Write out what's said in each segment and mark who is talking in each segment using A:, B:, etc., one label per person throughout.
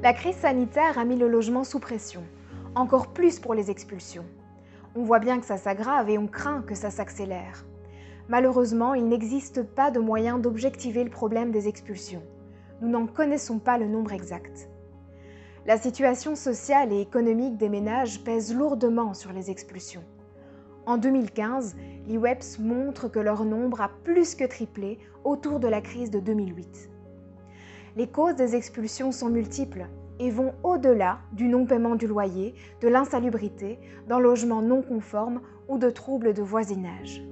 A: La crise sanitaire a mis le logement sous pression, encore plus pour les expulsions. On voit bien que ça s'aggrave et on craint que ça s'accélère. Malheureusement, il n'existe pas de moyen d'objectiver le problème des expulsions. Nous n'en connaissons pas le nombre exact. La situation sociale et économique des ménages pèse lourdement sur les expulsions. En 2015, l'IWEPS montre que leur nombre a plus que triplé autour de la crise de 2008. Les causes des expulsions sont multiples et vont au-delà du non-paiement du loyer, de l'insalubrité, d'un logement non conforme ou de troubles de voisinage.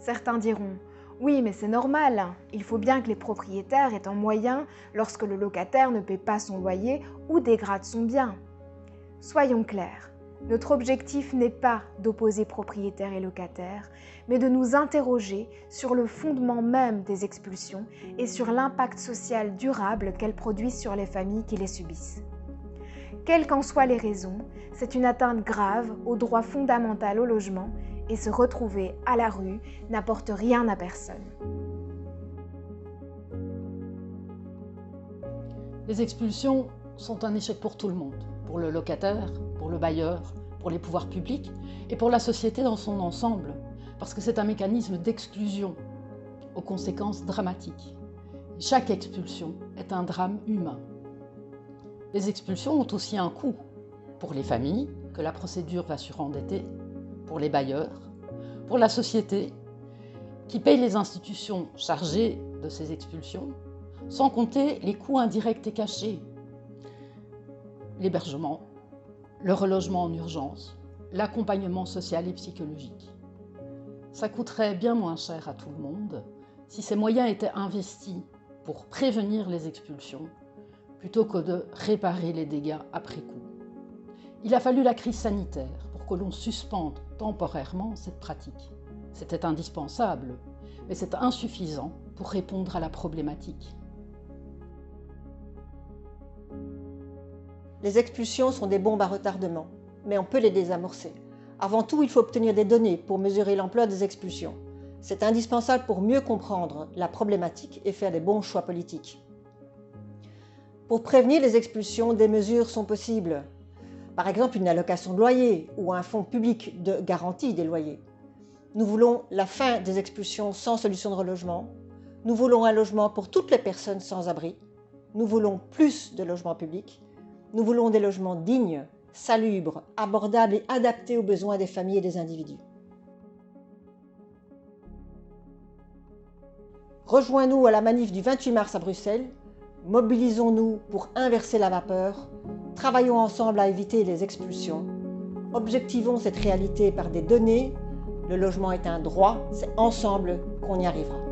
A: Certains diront « Oui, mais c'est normal, il faut bien que les propriétaires aient un moyen lorsque le locataire ne paie pas son loyer ou dégrade son bien. » Soyons clairs, notre objectif n'est pas d'opposer propriétaires et locataires, mais de nous interroger sur le fondement même des expulsions et sur l'impact social durable qu'elles produisent sur les familles qui les subissent. Quelles qu'en soient les raisons, c'est une atteinte grave au droit fondamental au logement et se retrouver à la rue n'apporte rien à personne.
B: Les expulsions sont un échec pour tout le monde, pour le locataire, pour le bailleur, pour les pouvoirs publics et pour la société dans son ensemble, parce que c'est un mécanisme d'exclusion aux conséquences dramatiques. Chaque expulsion est un drame humain. Les expulsions ont aussi un coût pour les familles, que la procédure va surendetter, pour les bailleurs, pour la société, qui paye les institutions chargées de ces expulsions, sans compter les coûts indirects et cachés, l'hébergement, le relogement en urgence, l'accompagnement social et psychologique. Ça coûterait bien moins cher à tout le monde si ces moyens étaient investis pour prévenir les expulsions plutôt que de réparer les dégâts après coup. Il a fallu la crise sanitaire pour que l'on suspende temporairement cette pratique. C'était indispensable, mais c'est insuffisant pour répondre à la problématique.
C: Les expulsions sont des bombes à retardement, mais on peut les désamorcer. Avant tout, il faut obtenir des données pour mesurer l'ampleur des expulsions. C'est indispensable pour mieux comprendre la problématique et faire les bons choix politiques. Pour prévenir les expulsions, des mesures sont possibles. Par exemple, une allocation de loyer ou un fonds public de garantie des loyers. Nous voulons la fin des expulsions sans solution de relogement. Nous voulons un logement pour toutes les personnes sans abri. Nous voulons plus de logements publics. Nous voulons des logements dignes, salubres, abordables et adaptés aux besoins des familles et des individus. Rejoins-nous à la manif du 28 mars à Bruxelles. Mobilisons-nous pour inverser la vapeur. Travaillons ensemble à éviter les expulsions. Objectivons cette réalité par des données. Le logement est un droit, c'est ensemble qu'on y arrivera.